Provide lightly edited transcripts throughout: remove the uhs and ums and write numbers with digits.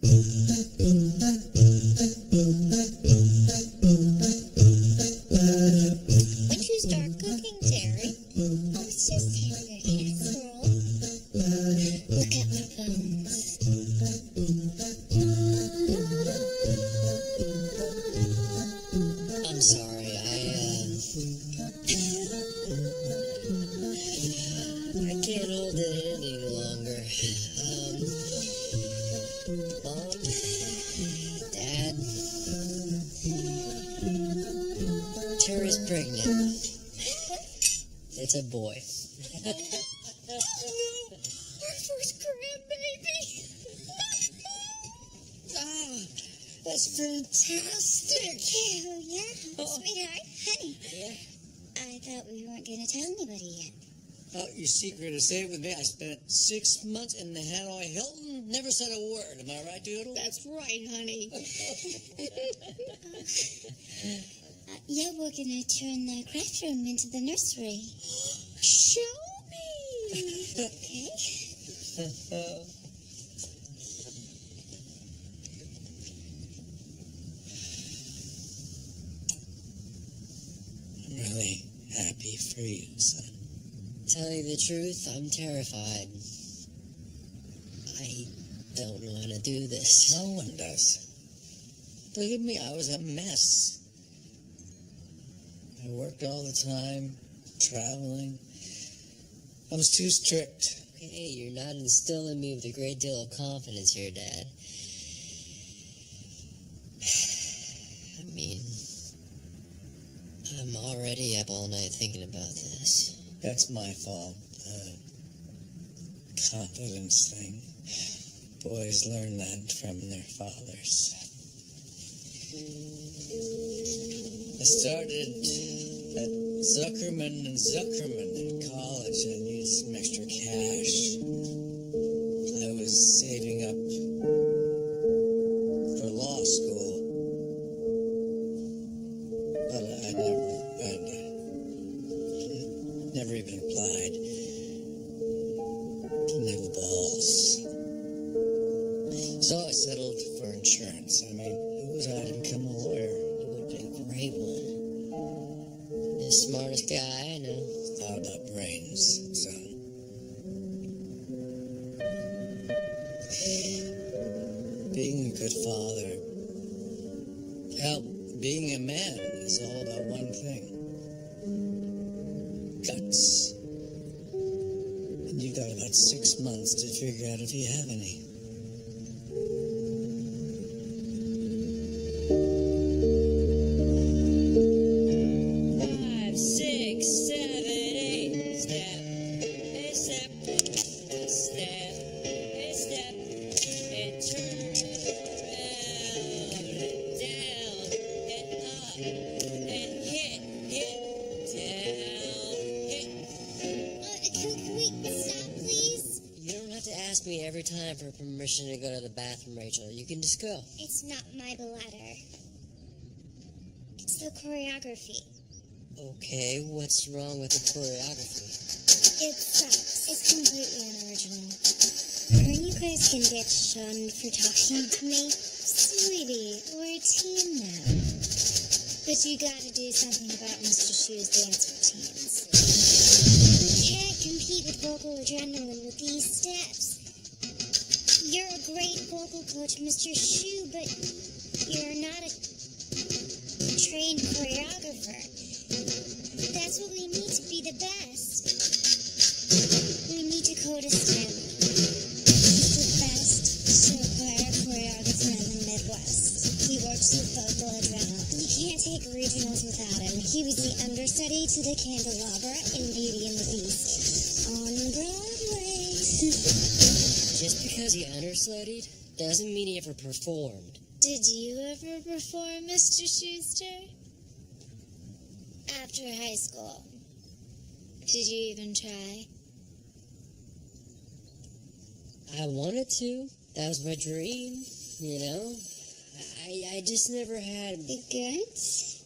When you start cooking, Terry, I was just having a casserole. Look at my bones. I'm sorry, I can't hold it any longer. Mom, Dad, Terry's pregnant. It's a boy. Our first grandbaby. That's fantastic. Yeah. Sweetheart, honey. Yeah. I thought we weren't going to tell anybody yet. Oh, your secret is safe with me. I spent 6 months in the Hanoi Hilton. Never said a word. Am I right, Doodle? That's right, honey. Yeah, we're going to turn the craft room into the nursery. Show me. Okay. I'm really happy for you, son. Tell you the truth, I'm terrified. I don't want to do this. No one does. Look at me, I was a mess. I worked all the time, traveling. I was too strict. Okay, you're not instilling me with a great deal of confidence here, Dad. I mean, I'm already up all night thinking about this. That's my fault. Confidence thing. Boys learn that from their fathers. I started at Zuckerman and Zuckerman in college. I needed some extra cash. I was saving up for law school. But I never even applied. Didn't have balls. So I settled for insurance. I mean, who was I to become a lawyer? It would have been a great one. The smartest guy I know. Thought about brains, son. Being a good father. Hell, being a man is all about one thing. Guts. And you got about 6 months to figure out if you have any. Every time for permission to go to the bathroom, Rachel. You can just go. It's not my bladder. It's the choreography. Okay, what's wrong with the choreography? It sucks. It's completely unoriginal. When you guys can get shunned for talking to me, sweetie, we're a team now. But you gotta do something about Mr. Shu's dance routines. Can't compete with vocal adrenaline with these steps. You're a great vocal coach, Mr. Shu, but you're not a trained choreographer. That's what we need to be the best. We need Dakota Stanley. He's the best choreographer in the Midwest. He works with vocal adrenaline. You can't take regionals without him. He was the understudy to the Candelabra in Beauty and the Beast on Broadway. Just because he understudied doesn't mean he ever performed. Did you ever perform, Mr. Schuster? After high school. Did you even try? I wanted to. That was my dream, you know. I just never had... The guts?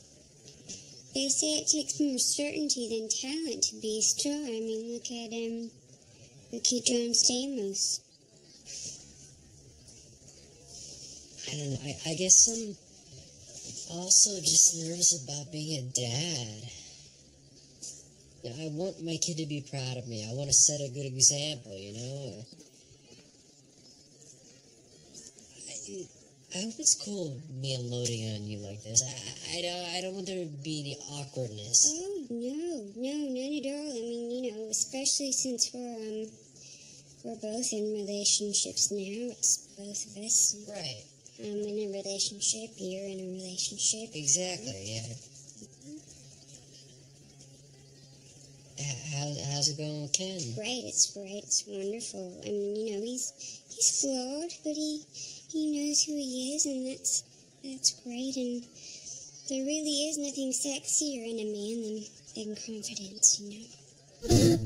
They say it takes more certainty than talent to be a star. I mean, look at John Stamos. I don't know. I guess I'm also just nervous about being a dad. I want my kid to be proud of me. I want to set a good example, you know? I hope it's cool me unloading on you like this. I don't want there to be any awkwardness. Oh, no, not at all. I mean, you know, especially since we're both in relationships now. It's both of us. Right. I'm in a relationship, you're in a relationship. Exactly, yeah. How's it going with Ken? It's wonderful. I mean, you know, he's flawed, but he knows who he is, and that's great. And there really is nothing sexier in a man than confidence, you know.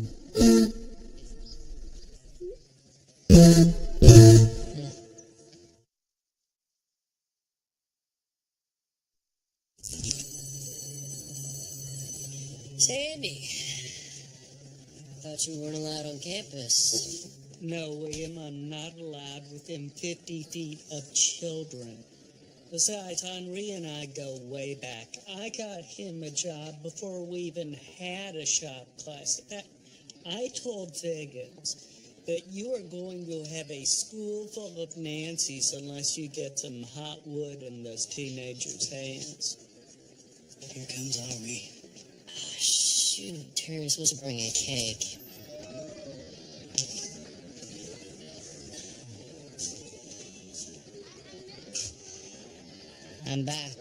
Sandy, I thought you weren't allowed on campus. No, William, I'm not allowed within 50 feet of children. Besides, Henri and I go way back. I got him a job before we even had a shop class. In fact, I told Figgins that you are going to have a school full of Nancys unless you get some hot wood in those teenagers' hands. Here comes Henri. Shoot, Terry's supposed to bring a cake. I'm back.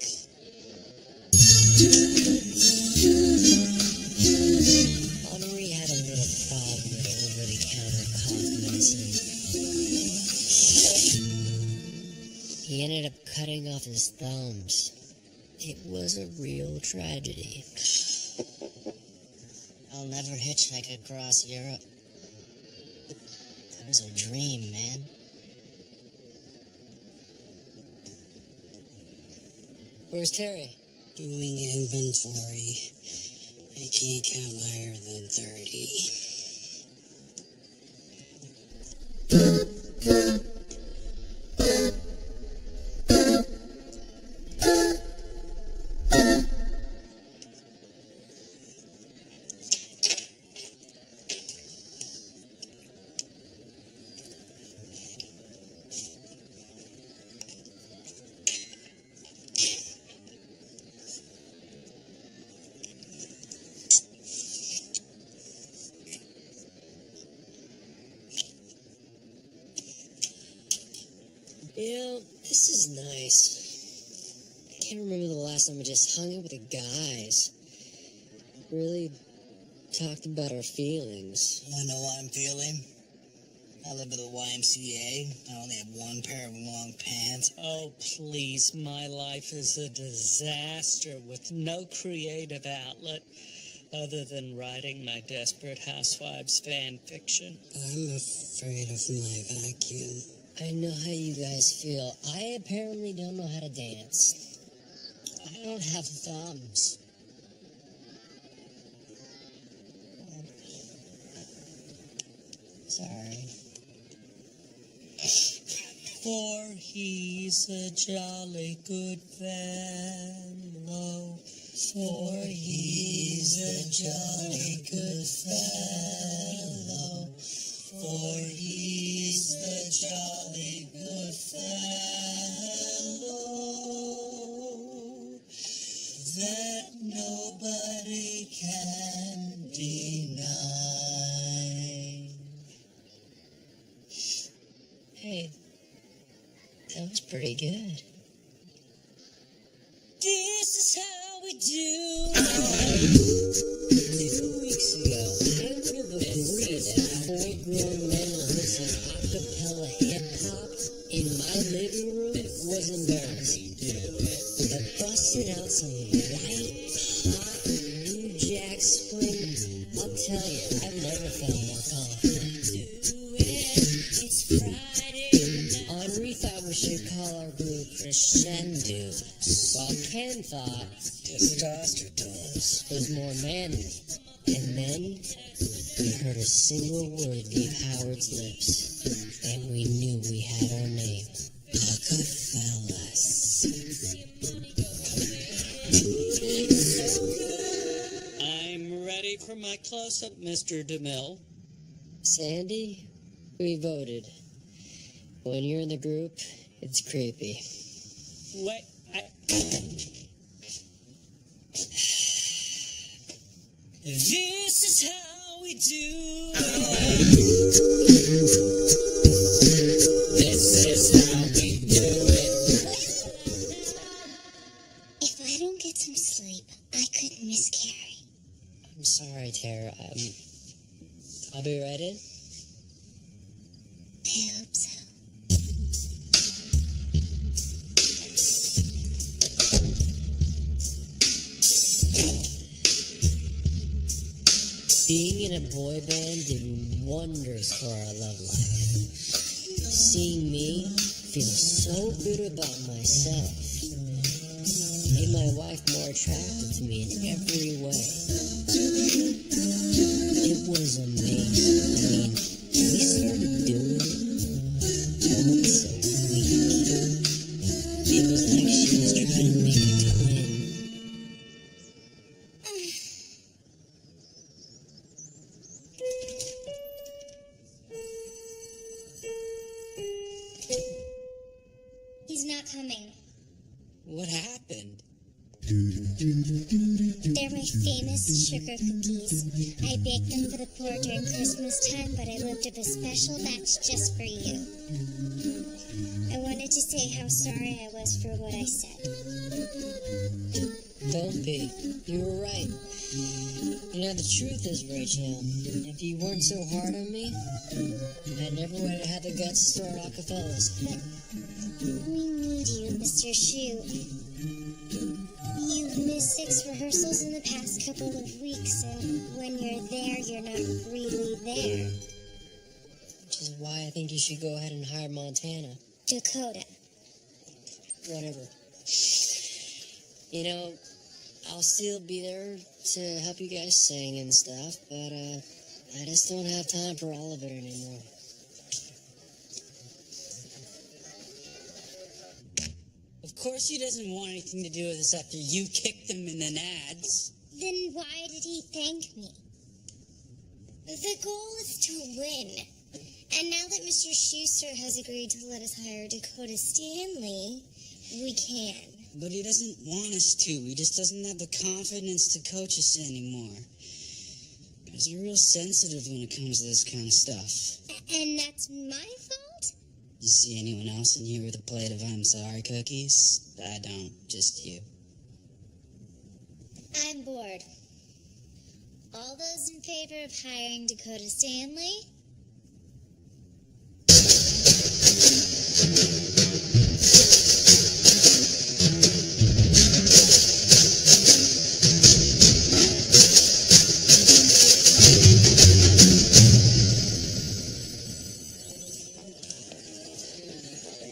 Henri had a little problem with over-the-counter cough medicine. He ended up cutting off his thumbs. It was a real tragedy. I'll never hitchhike across Europe. That was a dream, man. Where's Terry? Doing inventory. I can't count higher than 30. You know, this is nice. I can't remember the last time I just hung out with the guys. Really talked about our feelings. I know what I'm feeling. I live at the YMCA. I only have one pair of long pants. Oh, please, my life is a disaster with no creative outlet other than writing my Desperate Housewives fan fiction. I'm afraid of my vacuum. I know how you guys feel. I apparently don't know how to dance. I don't have thumbs. Sorry. For he's a jolly good fellow. For he's a jolly good fellow. For he's a jolly good fellow that nobody can deny. Hey, that was pretty good. This is how we do. 2 weeks ago, I would have agreed that full-grown men listening acapella hip-hop in my living room was embarrassing. But busting out some white, hot New Jack Spring, I'll tell you, I've never felt more confident. It's Friday. Henri thought we should call our group Crescendo, while Ken thought Testosterone. was more manly. And then we heard a single word leave Howard's lips, and we knew we had our name. Acafellas. close-up, Mr. DeMille. Sandy, we voted. When you're in the group, it's creepy. Wait, This is how we do it. This is how we do it. If I don't get some sleep, I could miscarry. I'm sorry, Tara. I'll be right in. I hope so. Being in a boy band did wonders for our love life. Seeing me feel so good about myself made my wife more attractive to me in every way. It was amazing. I mean, we started doing it once a week. It was like she was trying to make a twin. He's not coming. What happened? They're my famous sugar cookies. I baked them for the poor during Christmas time, but I whipped up a special batch just for you. I wanted to say how sorry I was for what I said. Don't be. You were right. You know, the truth is, Rachel, if you weren't so hard on me, I never would have had the guts to start Acafellas. But we need you, Mr. Shoe. You've missed 6 rehearsals in the past couple of weeks, and when you're there, you're not really there. Which is why I think you should go ahead and hire Montana. Dakota. Whatever. You know, I'll still be there to help you guys sing and stuff, but I just don't have time for all of it anymore. Of course he doesn't want anything to do with this after you kicked him in the nads. Then why did he thank me? The goal is to win. And now that Mr. Schuster has agreed to let us hire Dakota Stanley, we can. But he doesn't want us to. He just doesn't have the confidence to coach us anymore. He's real sensitive when it comes to this kind of stuff. And that's my fault? You see anyone else in here with a plate of I'm sorry cookies? I don't, just you. I'm bored. All those in favor of hiring Dakota Stanley?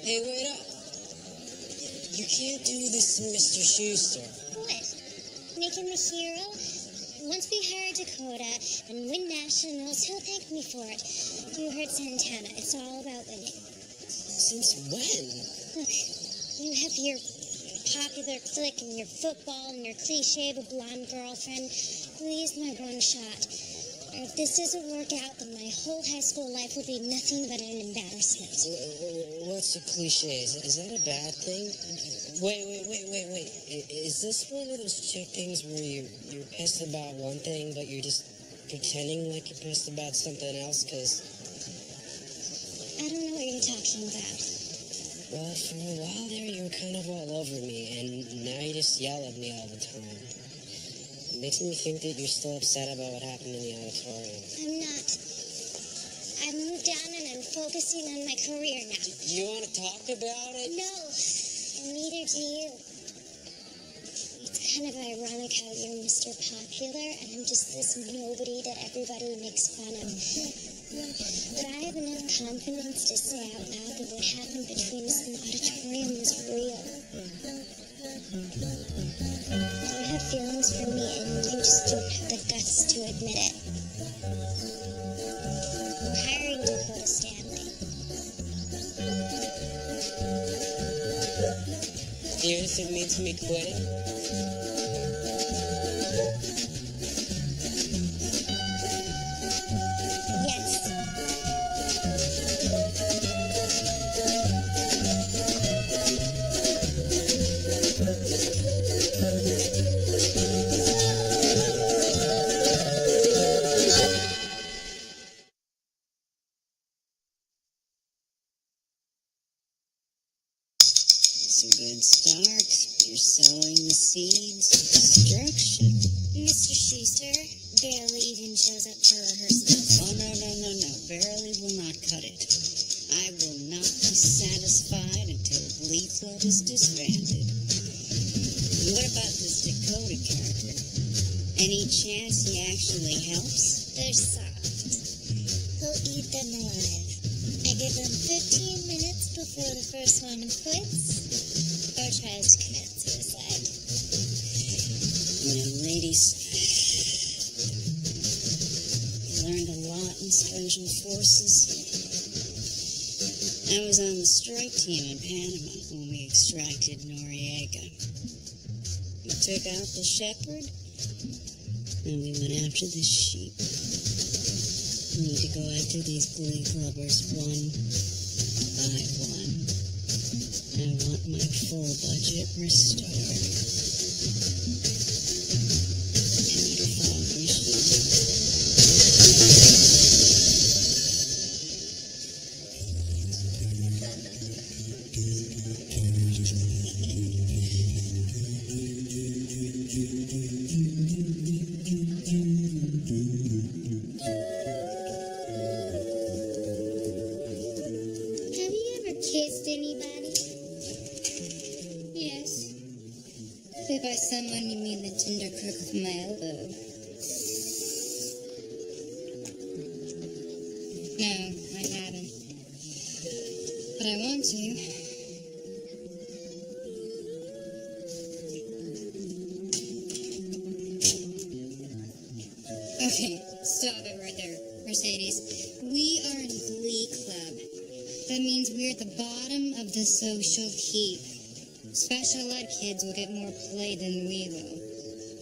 Hey, wait up. You can't do this to Mr. Schuster. What? Make him a hero? Once we hire Dakota and win nationals, he'll thank me for it. You heard Santana. It's all about winning. Since when? Look, you have your popular clique and your football and your cliche of a blonde girlfriend. Glee is my one shot. If this doesn't work out, then my whole high school life will be nothing but an embarrassment. What's a cliche? Is that a bad thing? Wait. Is this one of those chick things where you're pissed about one thing, but you're just pretending like you're pissed about something else? Because I don't know what you're talking about. well, for a while there, you were kind of all over me, and now you just yell at me all the time. It makes me think that you're still upset about what happened in the auditorium. I'm not. I've moved on and I'm focusing on my career now. Do you want to talk about it? No, and neither do you. It's kind of ironic how you're Mr. Popular and I'm just this nobody that everybody makes fun of. But I have enough confidence to say out loud that what happened between us in the auditorium was real. You have feelings for me and you just don't have the guts to admit it. I'm hiring Dakota Stanley. Even if it means me quitting? it starts. You're sowing the seeds of destruction. Mr. Schuster barely even shows up for rehearsals. Oh, no. Barely will not cut it. I will not be satisfied until Glee Club is disbanded. And what about this Dakota character? Any chance he actually helps? They're soft. He'll eat them alive. I give them 15 minutes before the first one quits or tries to commit suicide. Now, ladies, I learned a lot in Special Forces. I was on the strike team in Panama when we extracted Noriega. We took out the shepherd, and we went after the sheep. We need to go after these Glee Clubbers one by one. I want my full budget restored. Can you follow me, sheep? Have you ever kissed anybody? Yes. If by someone you mean the tender crook of my elbow. No, I haven't. But I want to. Okay, stop it right there, Mercedes. We are in Glee Club. That means we're at the bottom of the social heap. Special ed kids will get more play than we will.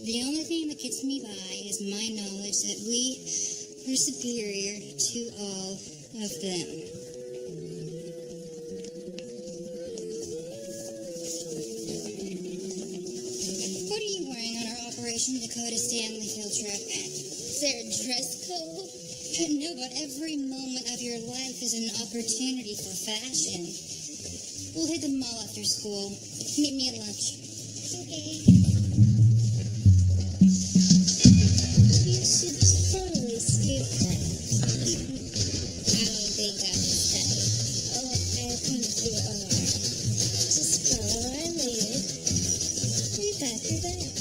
The only thing that gets me by is my knowledge that we are superior to all of them. What are you wearing on our Operation Dakota Stanley field trip? Is there a dress code? No, but every moment of your life is an opportunity for fashion. We'll hit the mall after school. Meet me at lunch. Okay. You should totally skip that. I don't think I can say. Oh, I'll come to the bar. Just follow our lead. We got your back.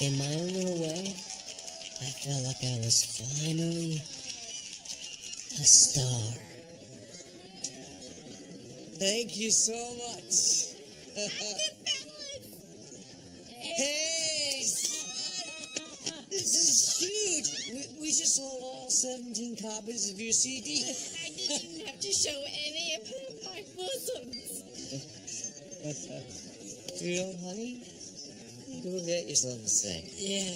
In my own little way, I felt like I was finally a star. Thank you so much. Hey! This is huge. just sold all 17 copies of your CD. I didn't even have to show any of them my bosoms. Real, honey? Go get yourself a sink. Yeah.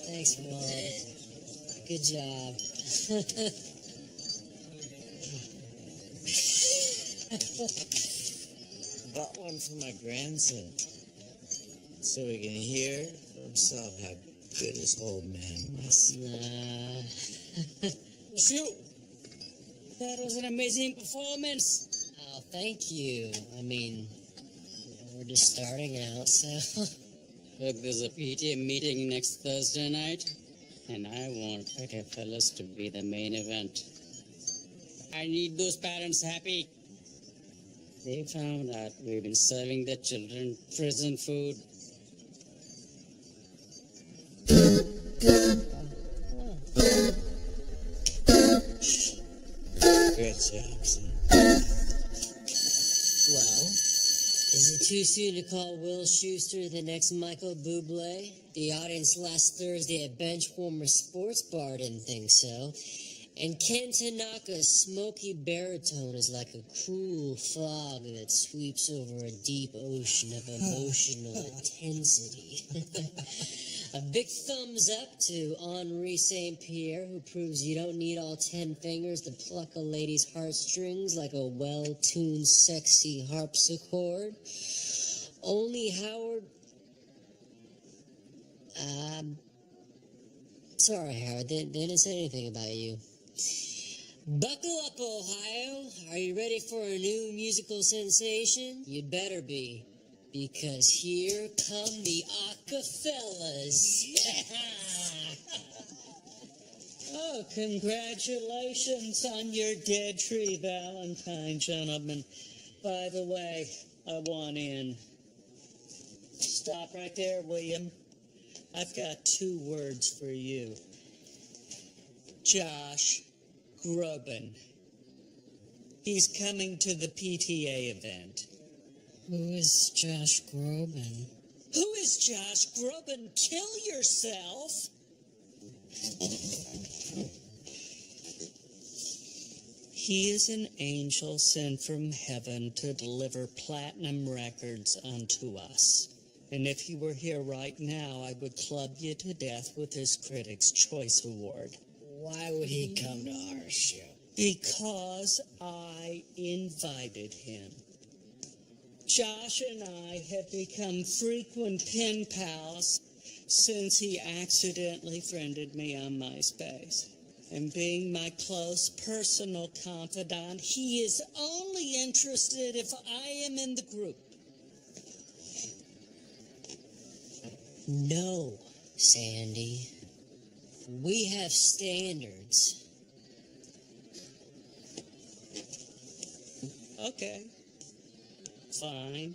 Thanks, Mom. Good job. Bought one for my grandson, so he can hear for himself how good his old man was. Shoot! That was an amazing performance. Oh, thank you. I mean, we're just starting out, so... Look, there's a PTA meeting next Thursday night, and I want Acafellas to be the main event. I need those parents happy. They found out we've been serving their children prison food. Good job, son. Well, is it too soon to call Will Schuster the next Michael Bublé? The audience last Thursday at Benchwarmer Sports Bar didn't think so. And Ken Tanaka's smoky baritone is like a cruel fog that sweeps over a deep ocean of emotional intensity. A big thumbs up to Henri St. Pierre, who proves you don't need all 10 fingers to pluck a lady's heartstrings like a well-tuned, sexy harpsichord. Only Howard... Sorry, Howard, they didn't say anything about you. Buckle up, Ohio. Are you ready for a new musical sensation? You'd better be, because here come the Acafellas. Oh, congratulations on your dead tree Valentine, gentlemen. By the way, I want in. Stop right there, William. I've got 2 words for you. Josh Groban. He's coming to the PTA event. Who is Josh Groban? Who is Josh Groban? Kill yourself! He is an angel sent from heaven to deliver platinum records unto us. And if he were here right now, I would club you to death with his Critics' Choice Award. Why would he come to our show? Because I invited him. Josh and I have become frequent pen pals since he accidentally friended me on MySpace. And being my close personal confidant, he is only interested if I am in the group. No, Sandy. We have standards. Okay, fine.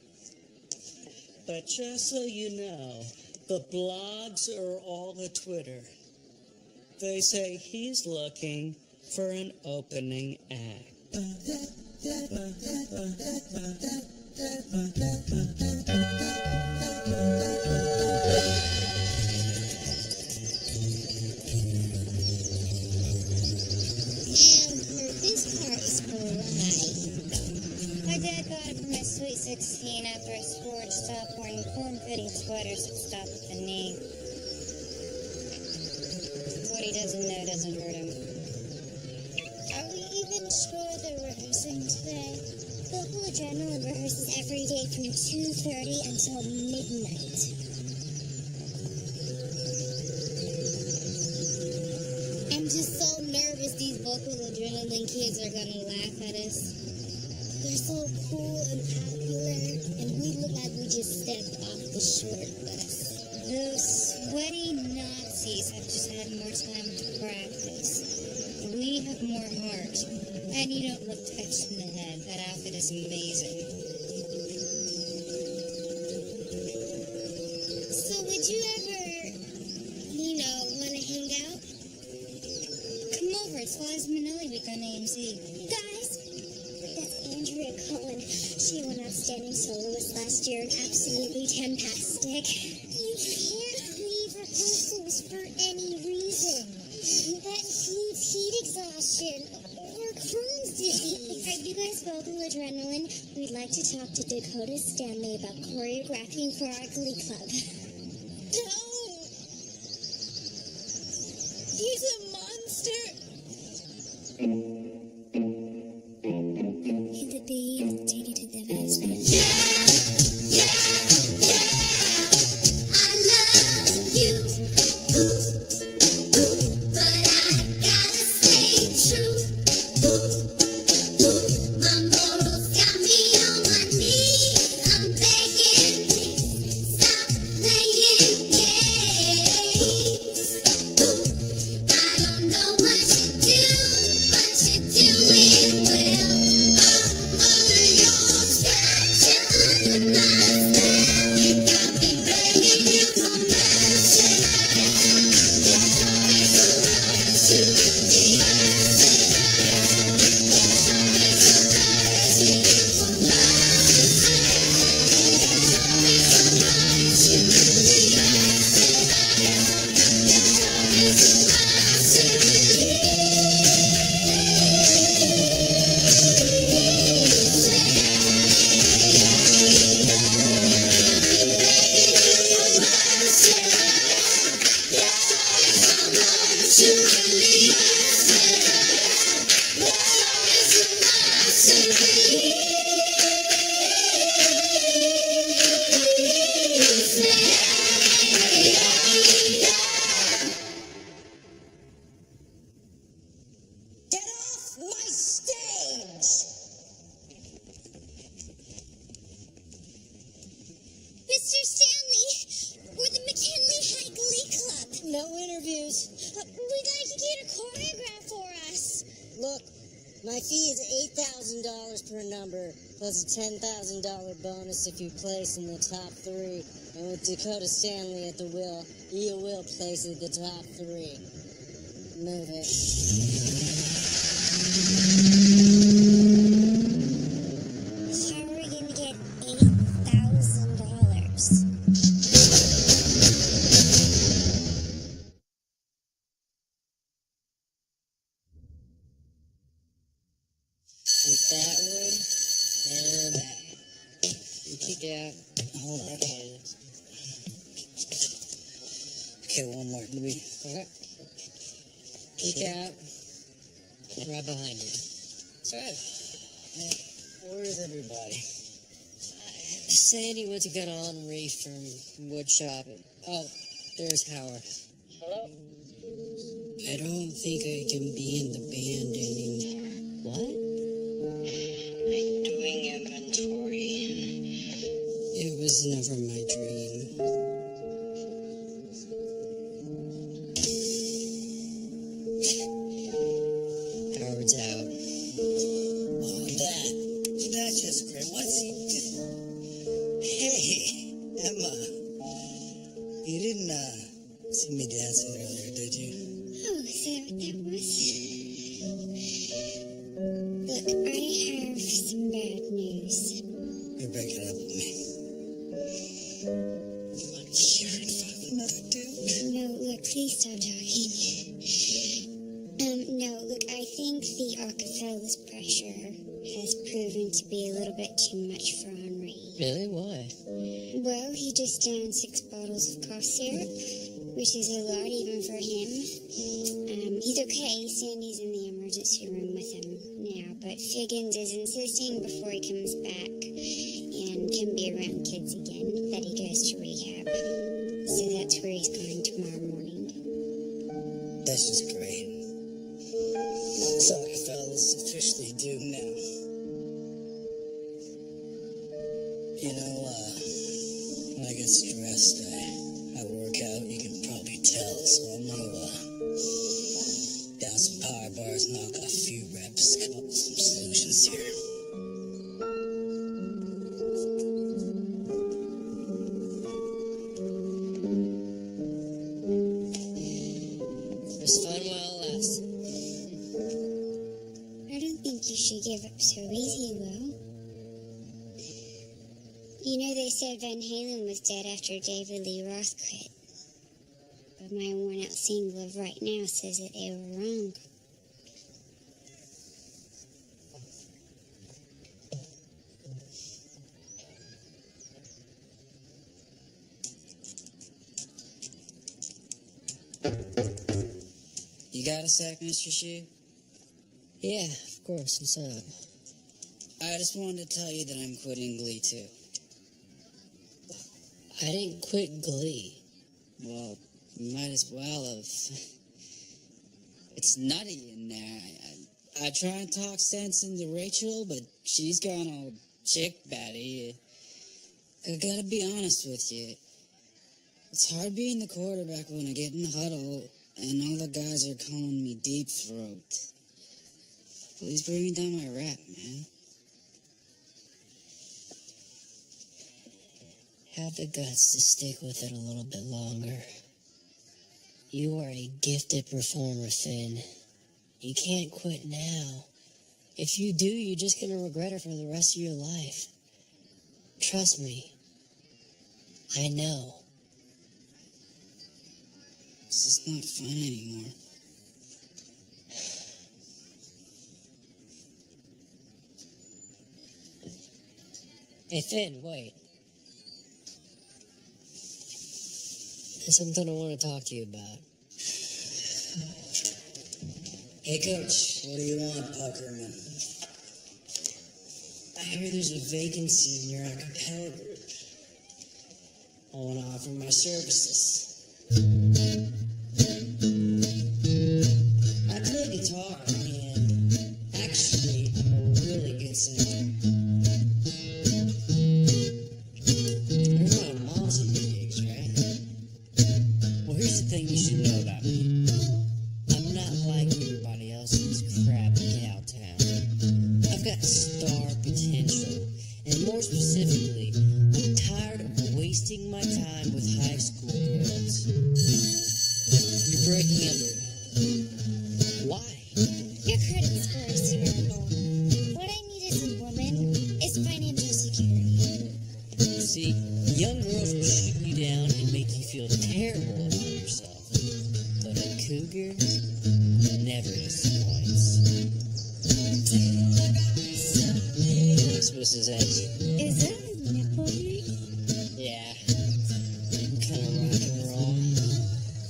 But just so you know, the blogs are all the Twitter. They say he's looking for an opening act. My dad got it for my sweet 16 after I swore to stop wearing form-fitting sweaters that stop at the knee. What he doesn't know doesn't hurt him. Are we even sure they're rehearsing today? Vocal Adrenaline rehearses every day from 2:30 until midnight. I'm just so nervous these Vocal Adrenaline kids are gonna laugh at us. They're so cool and popular, and we look like we just stepped off the short bus. Those sweaty Nazis have just had more time to practice. We have more heart. And you don't look touched in the head. That outfit is amazing. So would you ever, want to hang out? Come over. It's Flies Manila week on AMC. Guys, that's Andrea Cullen. She won Outstanding Soloist last year and absolutely fantastic. You can't leave rehearsals for any reason. That includes heat exhaustion or Crohn's disease. Are you guys vocal adrenaline? We'd like to talk to Dakota Stanley about choreographing for our Glee Club. No! He's a monster! The bee take it to the basement. I love you, but I gotta stay true. My morals got me on my knees. I'm begging, please stop playing games. I don't know what you do, but you do it well. I'm under your statue, under my spell. You got me begging you for mercy. Get off my stage! Mr. Stanley, we're the McKinley High Glee Club. No interviews. We'd like to get a choreograph for us. Look, my fee is $8,000 per number, plus a $10,000 bonus if you place in the top 3. And with Dakota Stanley at the wheel, you will place at the top 3. Move it. How are we going to get $8,000? Like that one, and that. You kick out. Hold on. Okay. Okay, one more. Let me. Okay. Kick out. Right behind you. That's right. Where's everybody? Sandy went to get on Reef from wood shop. Oh, there's Howard. Hello? I don't think I can be in the band anymore. What? I'm doing inventory. It was never my dream. Howard's out. Oh, that's just great. What's he doing? Hey, Emma. You didn't, see me dancing earlier, did you? Oh, is that what that was? Look, I have some bad news. You're breaking up with me. You're in front of another dude. No, look, please stop talking. No, look, I think the Acafellas pressure has proven to be a little bit too much for Henri. Really? Why? Well, he just downed 6 bottles of cough syrup, which is a lot even for him. He's okay. Sandy's in the emergency room with him now, but Figgins is insisting before he comes back and can be around kids again that he goes to rehab. So that's where he's going tomorrow morning. That's just great. Sorry, fellas, officially doomed now. You know, when I get stressed, I work out, you can probably tell, so I'm gonna, down some power bars, knock off a few reps, come up with some solutions here. It's fun while it lasts. I don't think you should give up so easy, Will. You know, they said Van Halen was dead after David Lee Roth quit. but my worn-out seam glove right now says that they were wrong. You got a sec, Mr. Shu? Yeah, of course, what's up? I just wanted to tell you that I'm quitting Glee too. I didn't quit Glee. Well, you might as well have. It's nutty in there. I try and talk sense into Rachel, but she's gone all chick batty. I gotta be honest with you. It's hard being the quarterback when I get in the huddle and all the guys are calling me deep throat. Please bring me down my rep, man. Have the guts to stick with it a little bit longer. You are a gifted performer, Finn. You can't quit now. If you do, you're just gonna regret it for the rest of your life. Trust me. I know. This is not fun anymore. Hey, Finn, wait. There's something I want to talk to you about. Hey, Coach, what do you want, Puckerman? I hear there's a vacancy in your acapella group. I want to offer my services. I play guitar, and actually, I'm a really good singer. You're not a mom's in your gigs, right? Well, here's the thing you should know about me. I'm not like everybody else in this crap cow town. I've got star potential, and more specifically, I'm tired of wasting my time with high school girls. You're breaking under me. Why? Your credit score is terrible. What I need as a woman is financial security. See, young girls will shoot you down and make you feel terrible about yourself. But a cougar never disappoints. This was his head. Is that a nipple ring? Yeah. Kind of rock and roll.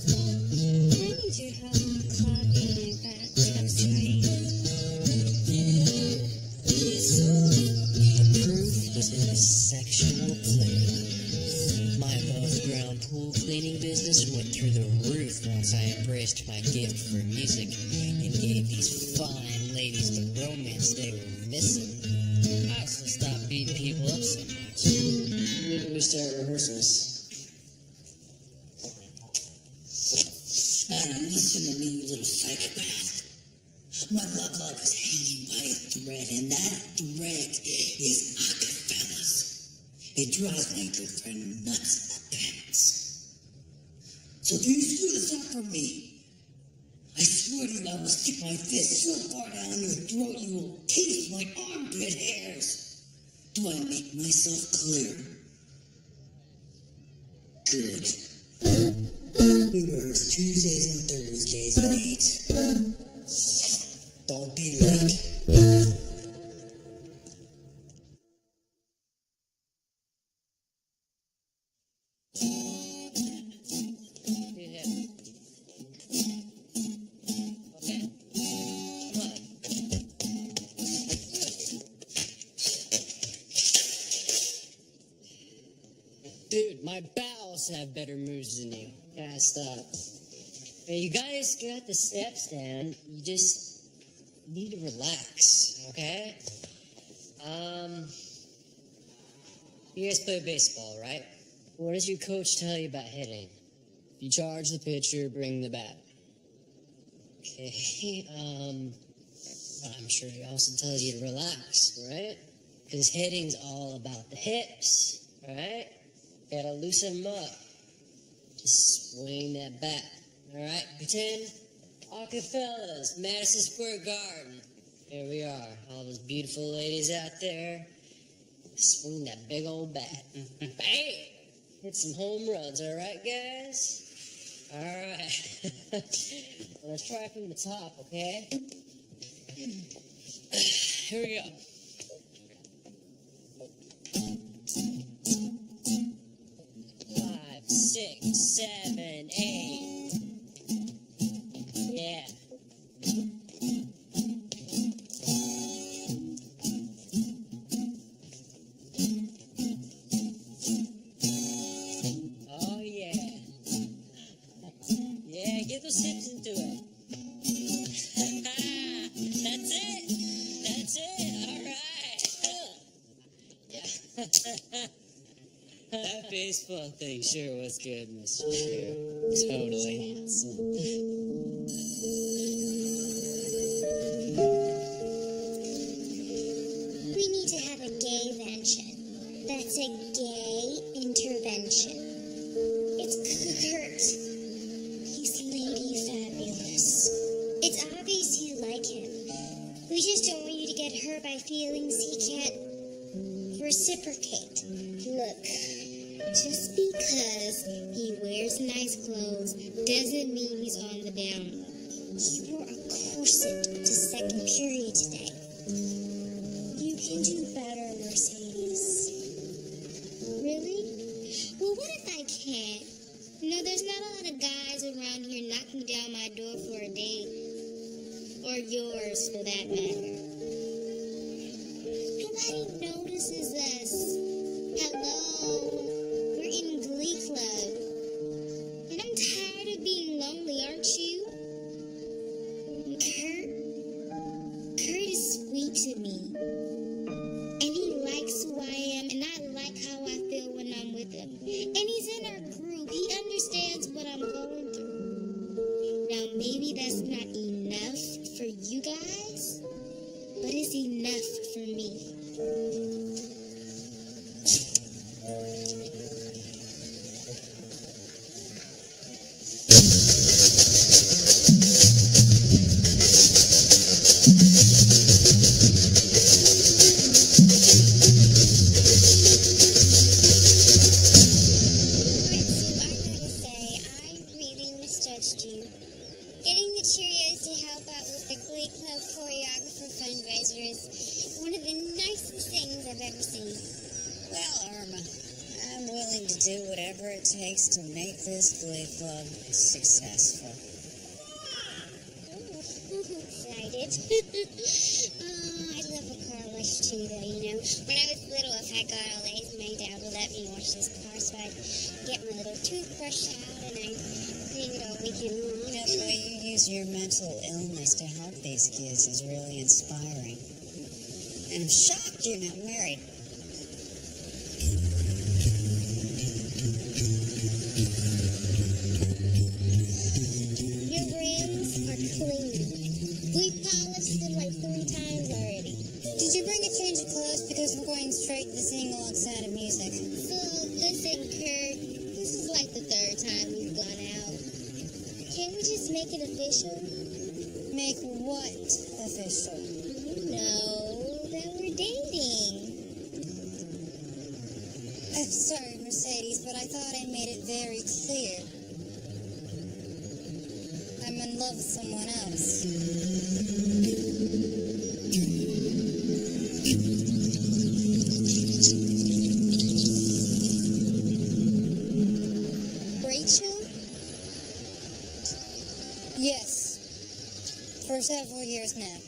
I need your help on clogging my back. That's right. The proof was in the sexual play. My above-ground pool cleaning business went through the roof once I embraced my gift for music and gave these fine ladies the romance they were missing. I also stopped beating people up so much. When do we start rehearsals? Listen to me, you little psychopath. My love life is hanging by a thread, and that thread is Acafellas. It drives my girlfriend nuts in the pants. So if you screw this up for me, I swear to you I will stick my fist so far down your throat you will taste my armpit hairs. Do I make myself clear? Good. We rehearse Tuesdays and Thursdays at 8. Don't be late. Dude, my bowels have better moves than you. Gotta stop. Hey, you guys got the steps down. You just need to relax, okay? You guys play baseball, right? What does your coach tell you about hitting? If you charge the pitcher, bring the bat. Okay, I'm sure he also tells you to relax, right? Because hitting's all about the hips, right? Gotta loosen them up. Just swing that bat. Alright, pretend Acafellas, Madison Square Garden. Here we are, all those beautiful ladies out there. Swing that big old bat. Bang! Hit some home runs, alright, guys? Alright. Let's try from the top, okay? Here we go. 5, 6, 7, 8. Yeah. Oh yeah. Yeah, get those hips into it. That's it. That's it. All right. Yeah. That baseball thing sure was good, Mr. Shear. Totally handsome. We need to have a gay-vention. That's a gay intervention. It's Kurt. He's Lady Fabulous. It's obvious you like him. We just don't want you to get hurt by feelings he can't reciprocate. Look, just because he wears nice clothes doesn't mean he's on the down low. He wore a corset to second period today. You can do better, Mercedes. Really? Well, what if I can't? You know, there's not a lot of guys around here knocking down my door for a date. Or yours, for that matter. Nobody notices us. Hello? We're in Glee Club. And I'm tired of being lonely, aren't you? And Kurt is sweet to me. And he likes who I am, and I like how I feel when I'm with him. And he's in our group. He understands what I'm going through. Now, maybe that's not enough for you guys, but it's enough for me. Prince, I gotta say, I really misjudged you. Getting the Cheerios to help out with the Glee Club choreographer fundraiser is one of the nicest things I've ever seen. Well, Irma, I'm willing to do whatever it takes to make this Glee Club successful. Excited. I love a car wash too, though, you know. When I was little, if I got all A's, my dad would let me wash his car, so I'd get my little toothbrush out and I'd clean it all weekend long. You know, the way you use your mental illness to help these kids is really inspiring. And I'm shocked you're not married. Your rims are clean. We've polished them like 3 times already. Did you bring a change of clothes? Because we're going straight to the sing-along sound of music. So, listen, Kurt, this is like the 3rd time we've gone out. Can't we just make it official? Make what official? You know, that we're dating. I'm sorry, Mercedes, but I thought I made it very clear. I'm in love with someone else. Rachel? Yes. For several years now.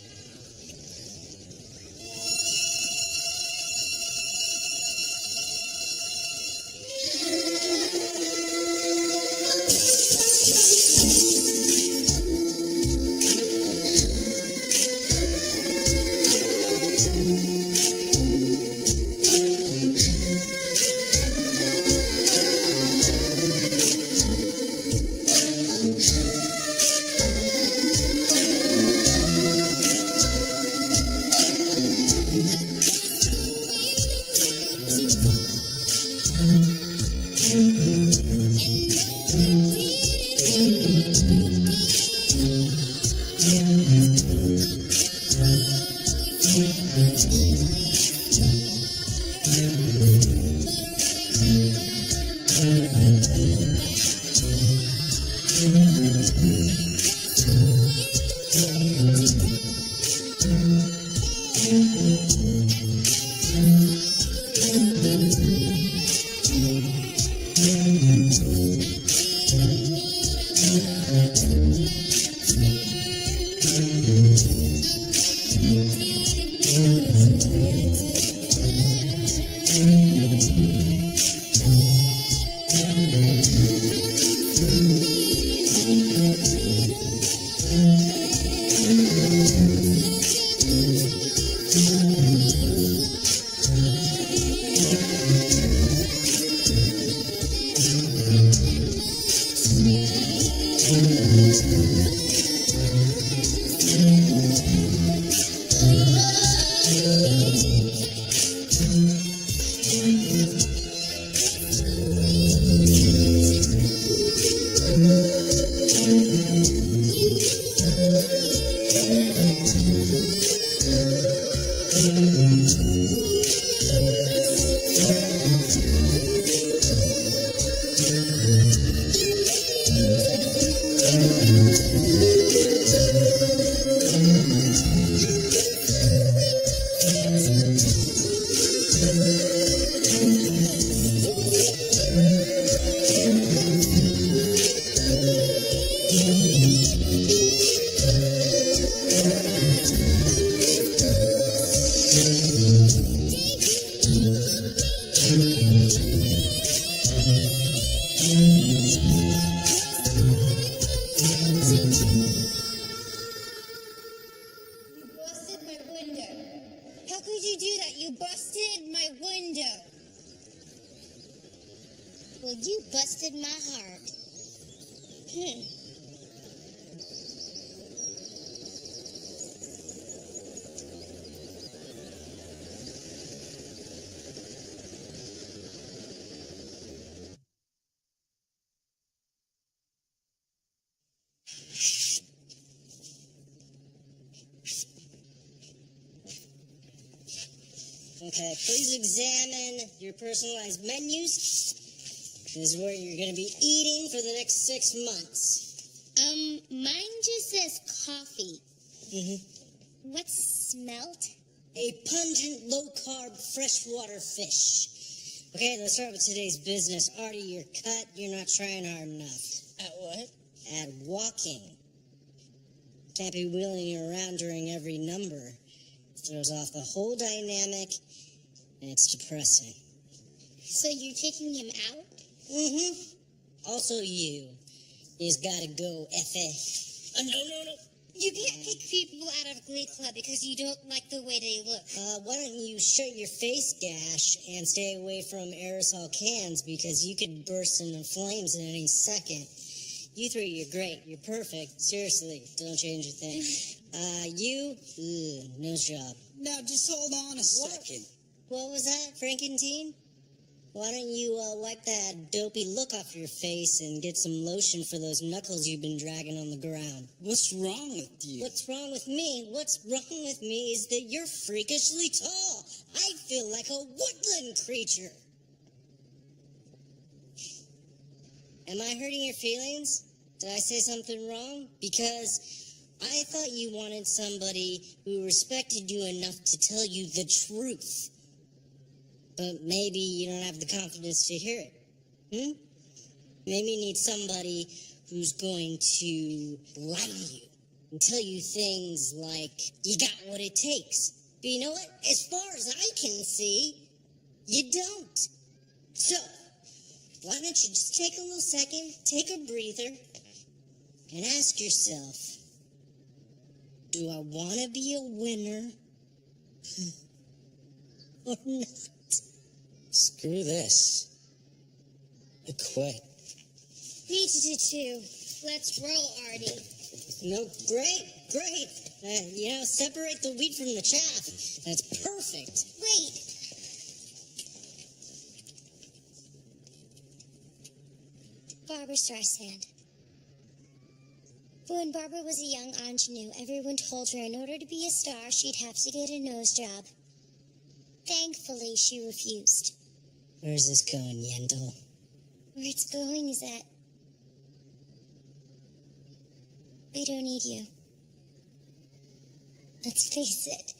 You busted my window. How could you do that? You busted my window. Well, you busted my heart. Okay, please examine your personalized menus. This is where you're going to be eating for the next 6 months. Mine just says coffee. Mm-hmm. What's smelt? A pungent, low-carb, freshwater fish. Okay, let's start with today's business. Artie, you're cut. You're not trying hard enough. At what? At walking. Can't be wheeling around during every number. It throws off the whole dynamic, and it's depressing. So you're taking him out? Mm-hmm. Also you. He's gotta go, F.A. No. You can't pick people out of Glee Club because you don't like the way they look. Why don't you shut your face, Gash, and stay away from aerosol cans because you could burst into flames in any second. You three, you're great. You're perfect. Seriously, don't change a thing. Nose job. Now, just hold on a second. What was that, Frankentine? Why don't you wipe that dopey look off your face and get some lotion for those knuckles you've been dragging on the ground? What's wrong with you? What's wrong with me? What's wrong with me is that you're freakishly tall. I feel like a woodland creature. Am I hurting your feelings? Did I say something wrong? Because I thought you wanted somebody who respected you enough to tell you the truth. But maybe you don't have the confidence to hear it. Maybe you need somebody who's going to lie to you and tell you things like, you got what it takes. But you know what? As far as I can see, you don't. So, why don't you just take a little second, take a breather, and ask yourself, do I want to be a winner or not? Screw this. I quit. Me too. Let's roll, Artie. No, great. Separate the wheat from the chaff. That's perfect. Wait. Barbara Streisand. When Barbara was a young ingenue, everyone told her in order to be a star, she'd have to get a nose job. Thankfully, she refused. Where's this going, Yendel? Where it's going is that we don't need you. Let's face it.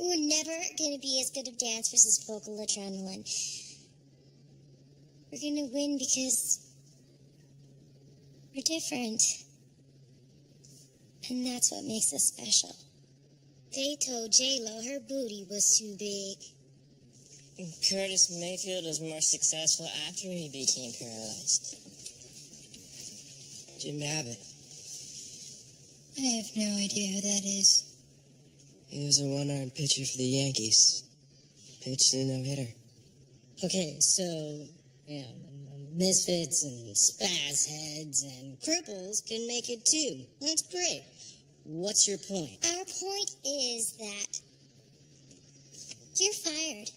We're never going to be as good at dance versus vocal adrenaline. We're going to win because we're different. And that's what makes us special. They told J-Lo her booty was too big. Curtis Mayfield was more successful after he became paralyzed. Jim Abbott. I have no idea who that is. He was a one-armed pitcher for the Yankees. Pitched a no-hitter. Okay, so, misfits and spaz heads and cripples can make it too. That's great. What's your point? Our point is that you're fired.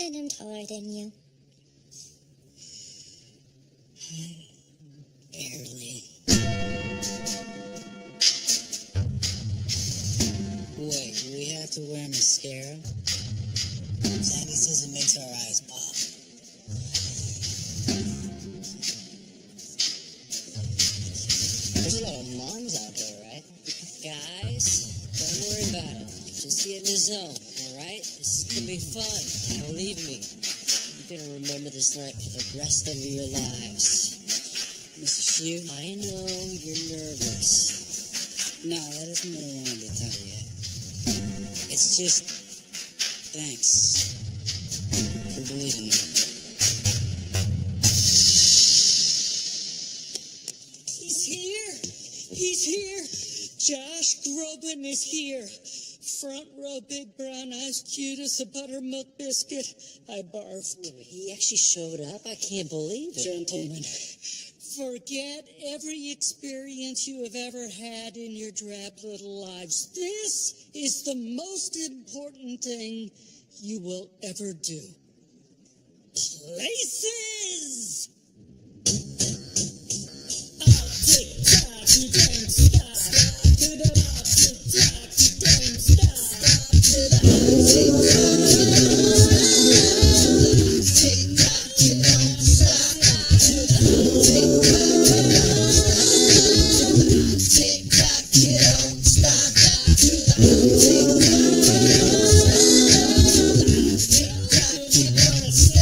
And I'm taller than you. Barely. Wait, we have to wear mascara? Sandy says it makes our eyes pop. There's a lot of moms out there, right? Guys, don't worry about it. Just get in the zone, alright? This is gonna be fun. Believe me. You're gonna remember this night for the rest of your lives. Mr. Hugh, I know you're nervous. No, that isn't what I wanted to tell you. It's just, thanks for believing me. He's here! He's here! Josh Groban is here! Front row, big brown eyes, cute as a buttermilk biscuit. I barfed. He actually showed up? I can't believe it. Gentlemen, forget every experience you have ever had in your drab little lives. This is the most important thing you will ever do. Places! Tick-tock, you don't stop. To the bop, tick-tock, you don't stop. To the tick-tock, you don't stop. To the tick-tock, you don't stop. To the tick-tock, you don't stop.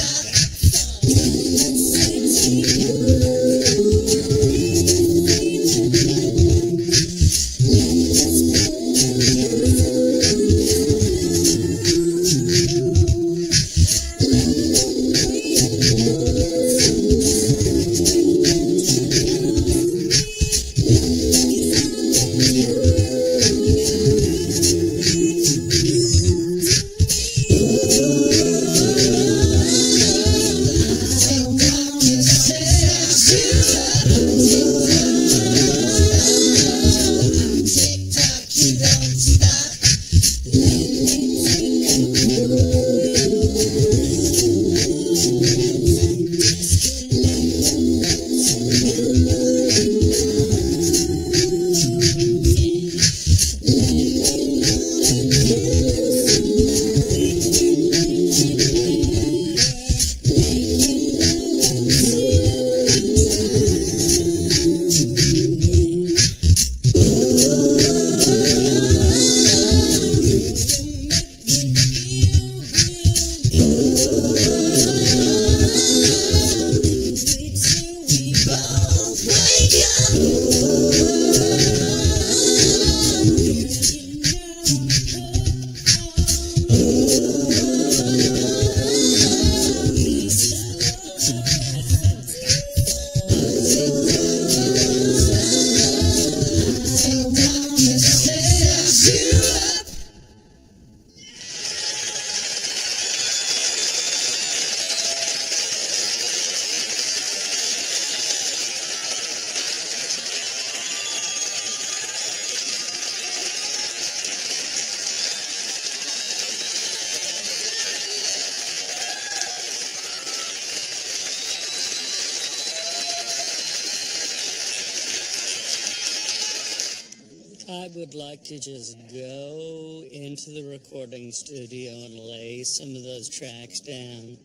I would like to just go into the recording studio and lay some of those tracks down.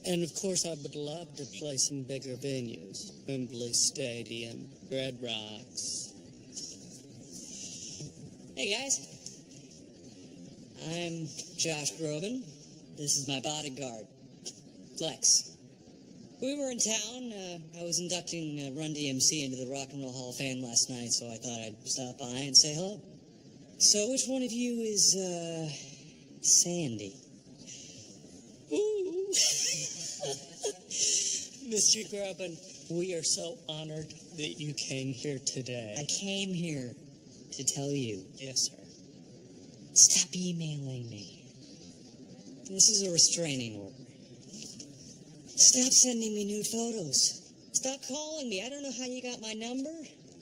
And of course, I would love to play some bigger venues. Wembley Stadium, Red Rocks. Hey guys, I'm Josh Groban. This is my bodyguard, Flex. We were in town. I was inducting Run DMC into the Rock and Roll Hall of Fame last night, so I thought I'd stop by and say hello. So which one of you is, Sandy? Ooh. Mr. Groban, we are so honored that you came here today. I came here to tell you. Yes, sir. Stop emailing me. This is a restraining order. Stop sending me nude photos. Stop calling me. I don't know how you got my number.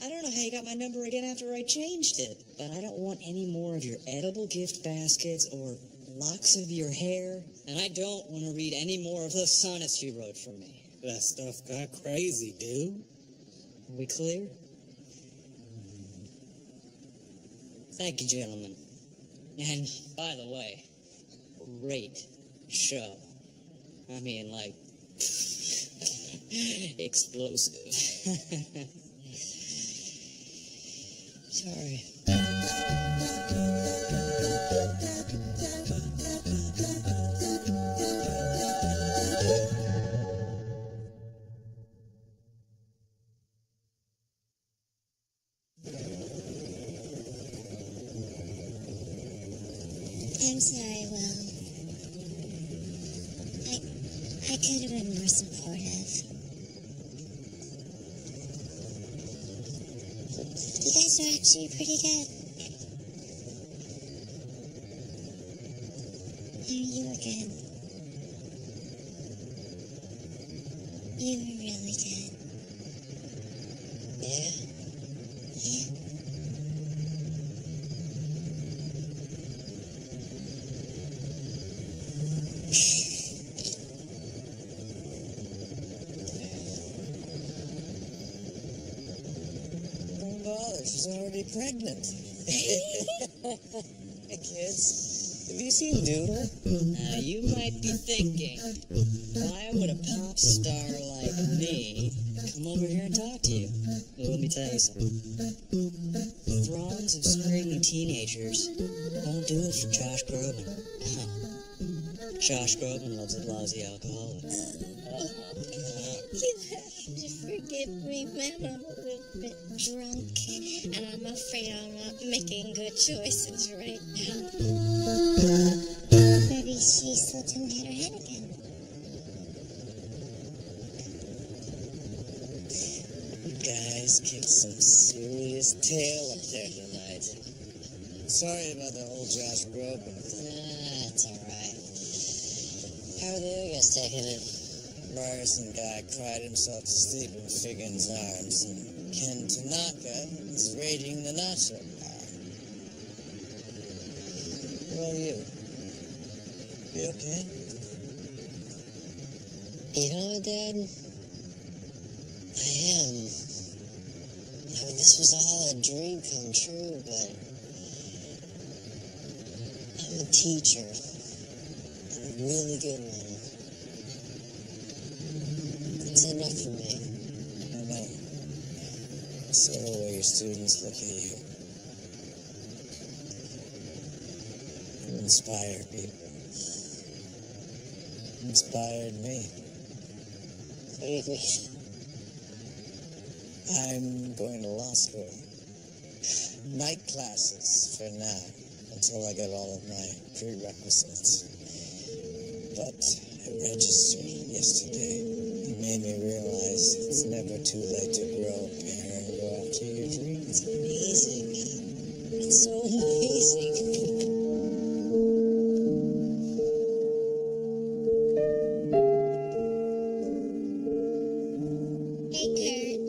I don't know how you got my number again after I changed it. But I don't want any more of your edible gift baskets or locks of your hair. And I don't want to read any more of those sonnets you wrote for me. That stuff got crazy, dude. Are we clear? Thank you, gentlemen. And, by the way, great show. I mean, like, explosive. Sorry. I'm sorry, Will. I could have been more supportive. You guys are actually pretty good. You were good. You were really good. Yeah? Yeah. Don't bother, she's already pregnant. Hey, kids, have you seen Doodle? Now, you might be thinking, why would a pop star like me come over here and talk to you? Well, let me tell you something. Throngs of screaming teenagers won't do it for Josh Groban. Josh Groban loves a lousy alcoholic. You have to forgive me, man. I'm a little bit drunk, and I'm afraid I'm not making good choices right now. Maybe she slipped and hit her head again. You guys kicked some serious tail up there tonight. Sorry about the whole Josh Groban. It's alright. How are the other guys taking it? Ryerson guy cried himself to sleep in Figgins' arms, and Ken Tanaka is raiding the nacho bar. What about you? You okay? You know what, Dad? I am. I mean, this was all a dream come true, but I'm a teacher. And a really good one. It's enough for me. I know. I saw the way your students look at you. You inspire people. You inspired me. What do you mean? I'm going to law school. Night classes for now, until I get all of my prerequisites. But I registered yesterday. It made me realize it's never too late to grow a pair and go after your dreams. Amazing. It's so amazing. Hey, Kurt.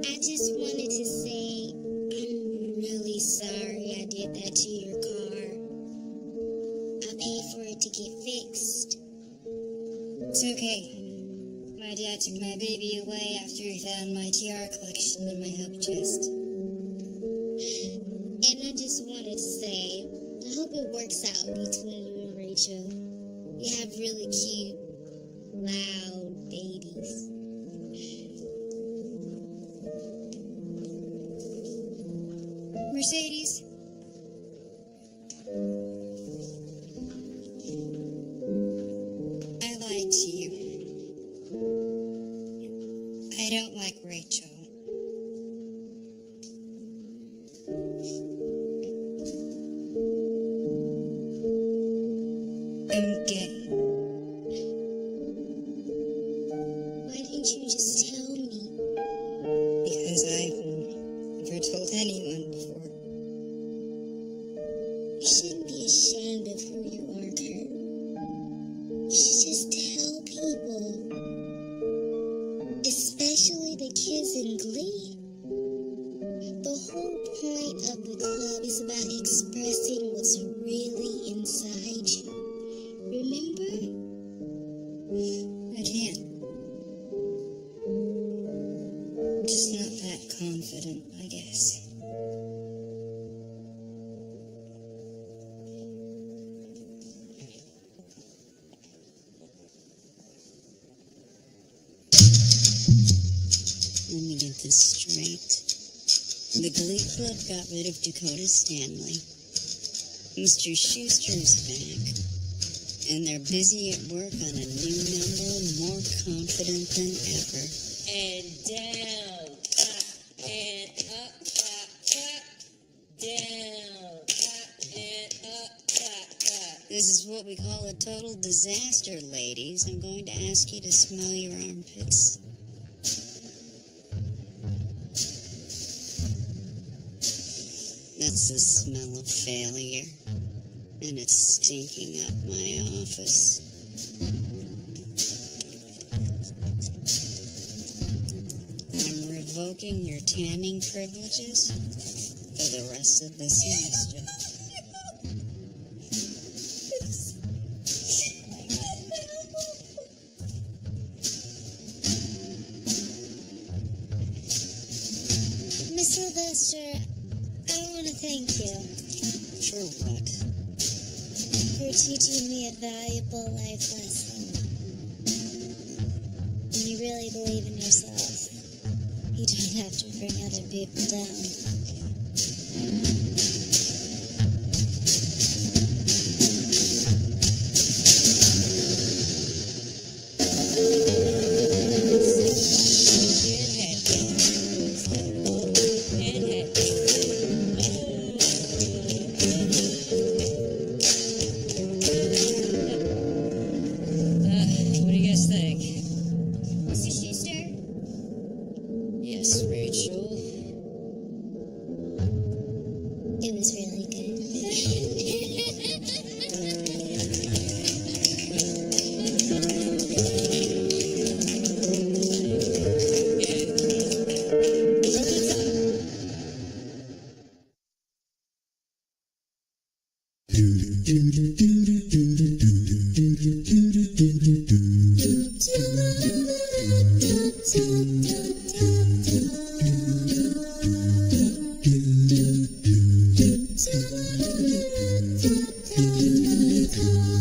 I just wanted to say I'm really sorry I did that to your car. I paid for it to get fixed. It's okay. My dad took my baby away after he found my tiara collection in my help chest. And I just wanted to say, I hope it works out between you and Rachel. You have really cute, loud babies. Mercedes? I lied to you. I don't like Rachel. I'm gay. Why didn't you just tell me? Because I've never told anyone before. You shouldn't be ashamed of who you are, Kurt. You should just tell people. Especially the kids in Glee. The whole point of the club is about expressing what's really inside you. Remember? I can't. Just not that confident, I guess. Let me get this straight. The Glee Club got rid of Dakota Stanley. Mr. Schuster's back. And they're busy at work on a new number, more confident than ever. And down, up, and up, up, up. Down, up, and up, up, up. This is what we call a total disaster, ladies. I'm going to ask you to smell your armpits. That's the smell of failure, and it's stinking up my office. I'm revoking your tanning privileges for the rest of the semester. Miss Sylvester, I want to thank you For what? for teaching me a valuable life lesson. When you really believe in yourself, you don't have to bring other people down. What do you guys think? Mr. Schuster, Yes, Rachel. it was really good. Thank you.